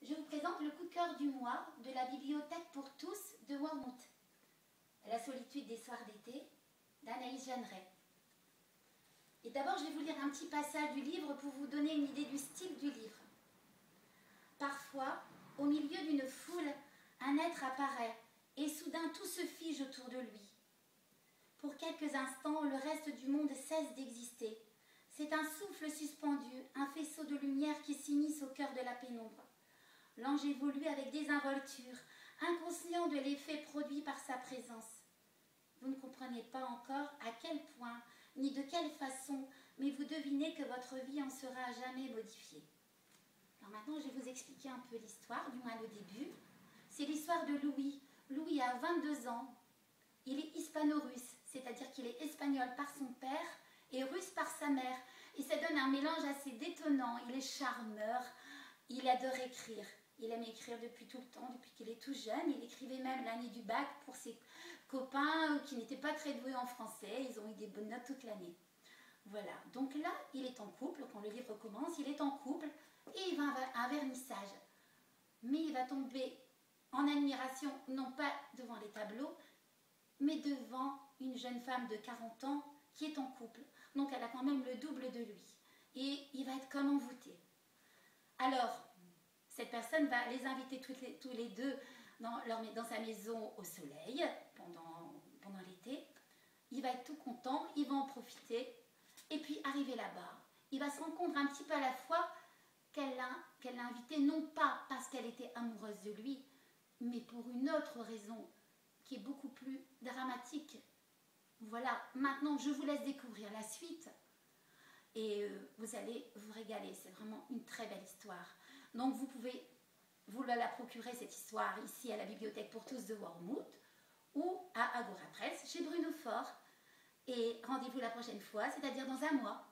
Je vous présente le coup de cœur du mois de la bibliothèque pour tous de Wormhout, La solitude des soirs d'été d'Anaïs Jeanneret. Et d'abord, je vais vous lire un petit passage du livre pour vous donner une idée du style du livre. Parfois, au milieu d'une foule, un être apparaît et soudain tout se fige autour de lui. Pour quelques instants, le reste du monde cesse d'exister. C'est un souffle suspendu, un faisceau de lumière qui s'immisce au cœur de la pénombre. L'ange évolue avec désinvolture, inconscient de l'effet produit par sa présence. Vous ne comprenez pas encore à quel point, ni de quelle façon, mais vous devinez que votre vie en sera à jamais modifiée. Alors maintenant, je vais vous expliquer un peu l'histoire, du moins le début. C'est l'histoire de Louis. Louis a 22 ans. Il est hispano-russe, c'est-à-dire qu'il est espagnol par son père et russe par sa mère. Et ça donne un mélange assez détonnant. Il est charmeur, il adore écrire. Il aime écrire depuis tout le temps, depuis qu'il est tout jeune. Il écrivait même l'année du bac pour ses copains qui n'étaient pas très doués en français. Ils ont eu des bonnes notes toute l'année. Voilà, donc là, il est en couple. Quand le livre commence, il est en couple et il va à un vernissage. Mais il va tomber en admiration, non pas devant les tableaux, mais devant une jeune femme de 40 ans qui est en couple. Donc elle a quand même le double de lui. Et il va être comme envoûté. Alors, cette personne va les inviter tous les deux dans sa maison au soleil pendant l'été. Il va être tout content, il va en profiter. Et puis, arrivé là-bas, il va se rendre compte un petit peu à la fois qu'elle l'a invité non pas parce qu'elle était amoureuse de lui, mais pour une autre raison qui est beaucoup plus dramatique. Voilà, maintenant je vous laisse découvrir la suite et vous allez vous régaler. C'est vraiment une très belle histoire. Donc vous pouvez vous la procurer cette histoire ici à la bibliothèque pour tous de Wormhout ou à Agora Press chez Bruno Faure. Et rendez-vous la prochaine fois, c'est-à-dire dans un mois.